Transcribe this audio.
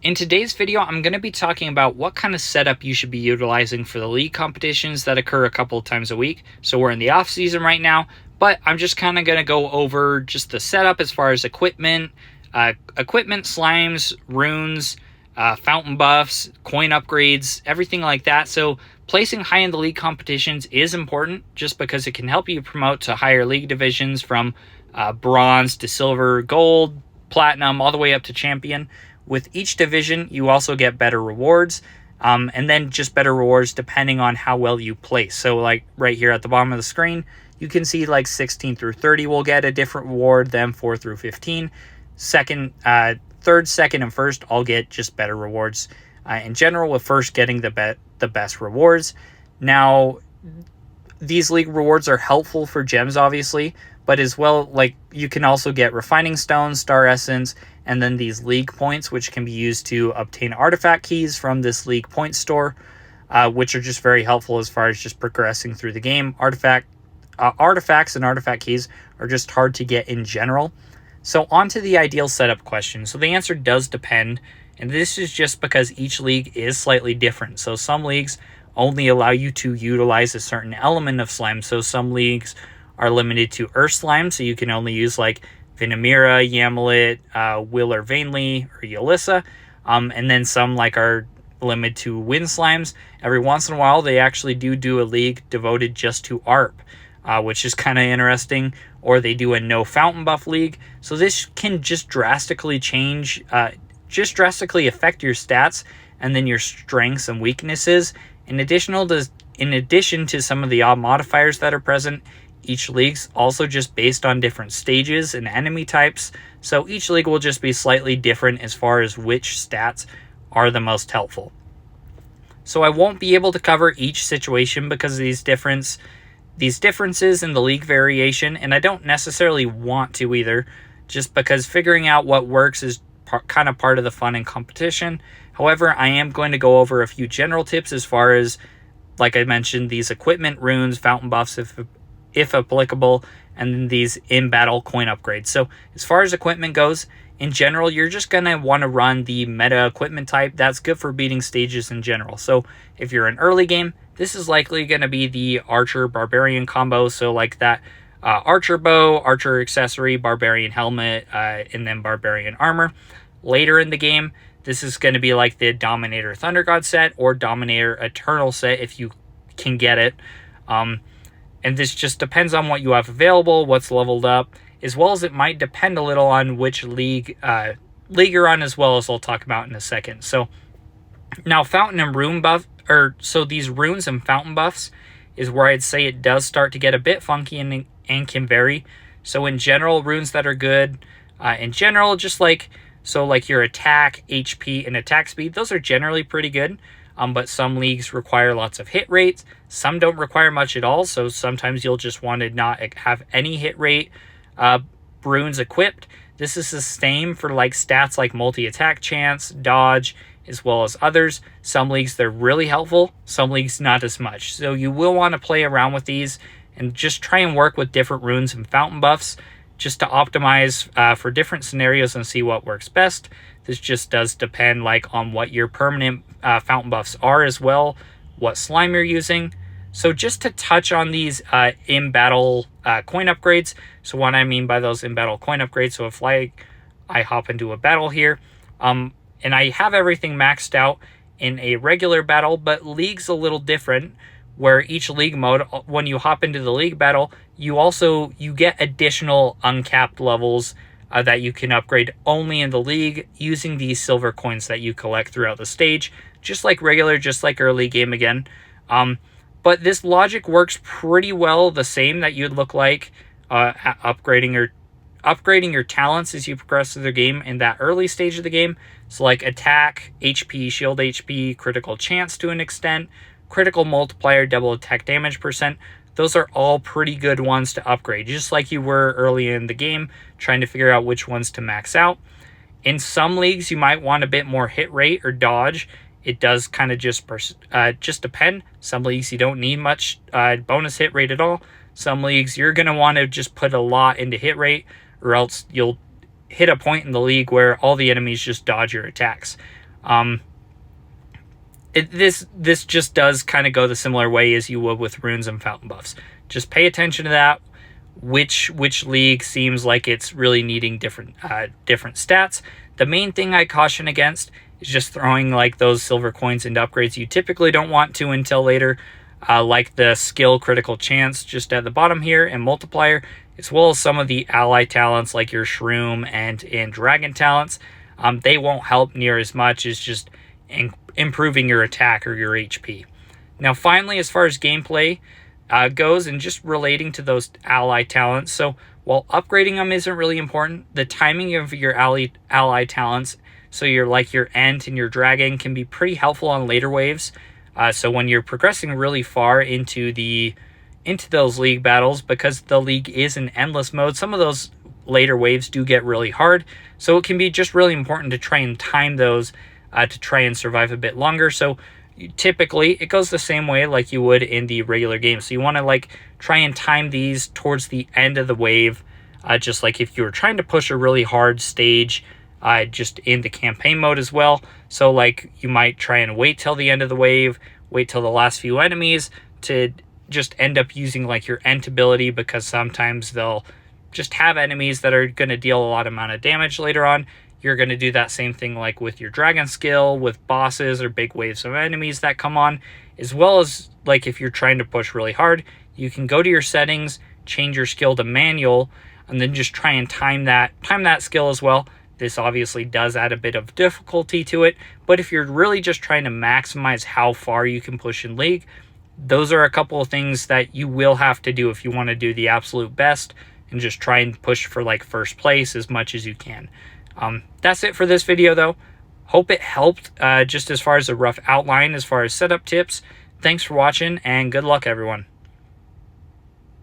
In today's video, I'm going to be talking about what kind of setup you should be utilizing for the league competitions that occur a couple of times a week. So we're in the off season right now, but I'm just kind of going to go over just the setup as far as equipment, slimes, runes, fountain buffs, coin upgrades, everything like that. So placing high in the league competitions is important just because it can help you promote to higher league divisions from bronze to silver, gold, platinum, all the way up to champion. With each division, you also get better rewards, and then just better rewards depending on how well you place. So like right here at the bottom of the screen, you can see like 16 through 30 will get a different reward than 4 through 15. Third, second, and first all get just better rewards. In general, with first getting the best rewards. Now, these league rewards are helpful for gems, obviously, but as well, like you can also get refining stones, star essence, and then these league points, which can be used to obtain artifact keys from this league point store, which are just very helpful as far as just progressing through the game. Artifacts and artifact keys are just hard to get in general. So on to the ideal setup question. So the answer does depend, and this is just because each league is slightly different. So some leagues only allow you to utilize a certain element of slime. So some leagues are limited to earth slime, so you can only use like Vinamira, Yamlet, Willer Vainly, or Yulissa. And then some like are limited to wind slimes. Every once in a while, they actually do a league devoted just to ARP, which is kind of interesting. Or they do a no fountain buff league. So this can just drastically change, drastically affect your stats and then your strengths and weaknesses. In addition to some of the odd modifiers that are present, each league's also just based on different stages and enemy types, so each league will just be slightly different as far as which stats are the most helpful. So I won't be able to cover each situation because of these differences in the league variation, and I don't necessarily want to either, just because figuring out what works is kind of part of the fun and competition. However, I am going to go over a few general tips as far as, like I mentioned, these equipment, runes, fountain buffs, if applicable, and then these in-battle coin upgrades. So as far as equipment goes, in general, you're just going to want to run the meta equipment type. That's good for beating stages in general. So if you're in early game, this is likely going to be the Archer Barbarian combo. So like that Archer bow, Archer accessory, Barbarian helmet, and then Barbarian armor. Later in the game, this is going to be like the Dominator Thunder God set or Dominator Eternal set if you can get it. And this just depends on what you have available, what's leveled up, as well as it might depend a little on which league you're on, as well as I'll talk about in a second. So now fountain and rune buff, so these runes and fountain buffs is where I'd say it does start to get a bit funky and can vary. So in general, runes that are good, in general, just like your attack, HP, and attack speed, those are generally pretty good. But some leagues require lots of hit rates. Some don't require much at all, so sometimes you'll just want to not have any hit rate runes equipped. This is the same for like stats like multi-attack chance, dodge, as well as others. Some leagues, they're really helpful. Some leagues, not as much. So you will want to play around with these and just try and work with different runes and fountain buffs just to optimize for different scenarios and see what works best. This just does depend like on what your permanent fountain buffs are as well, what slime you're using. So just to touch on these in-battle coin upgrades. So what I mean by those in-battle coin upgrades, so if like I hop into a battle here, and I have everything maxed out in a regular battle, but league's a little different, where each league mode, when you hop into the league battle, you get additional uncapped levels that you can upgrade only in the league using these silver coins that you collect throughout the stage, just like early game again. But this logic works pretty well the same that you'd look like upgrading your talents as you progress through the game in that early stage of the game. So like attack, HP, shield HP, critical chance to an extent, critical multiplier, double attack damage percent. Those are all pretty good ones to upgrade, just like you were early in the game, trying to figure out which ones to max out. In some leagues, you might want a bit more hit rate or dodge. It does kind of just depend. Some leagues, you don't need much bonus hit rate at all. Some leagues, you're going to want to just put a lot into hit rate, or else you'll hit a point in the league where all the enemies just dodge your attacks. This just does kind of go the similar way as you would with runes and fountain buffs. Just pay attention to that. Which league seems like it's really needing different stats. The main thing I caution against is just throwing like those silver coins into upgrades you typically don't want to until later, like the skill critical chance just at the bottom here and multiplier, as well as some of the ally talents like your shroom and dragon talents. They won't help near as much as just improving your attack or your HP. Now finally, as far as gameplay goes and just relating to those ally talents, so while upgrading them isn't really important, the timing of your ally talents, so your Ent and your dragon, can be pretty helpful on later waves. So when you're progressing really far into those league battles, because the league is in endless mode, some of those later waves do get really hard. So it can be just really important to try and time those to try and survive a bit longer. So typically it goes the same way like you would in the regular game. So you want to like try and time these towards the end of the wave, just like if you were trying to push a really hard stage just in the campaign mode as well. So like you might try and wait till the end of the wave, wait till the last few enemies to just end up using like your Ent ability, because sometimes they'll just have enemies that are going to deal a lot amount of damage later on. You're going to do that same thing like with your dragon skill, with bosses or big waves of enemies that come on, as well as like if you're trying to push really hard, you can go to your settings, change your skill to manual, and then just try and time that skill as well. This obviously does add a bit of difficulty to it, but if you're really just trying to maximize how far you can push in League, those are a couple of things that you will have to do if you want to do the absolute best and just try and push for like first place as much as you can. That's it for this video though. Hope it helped just as far as a rough outline, as far as setup tips. Thanks for watching and good luck everyone.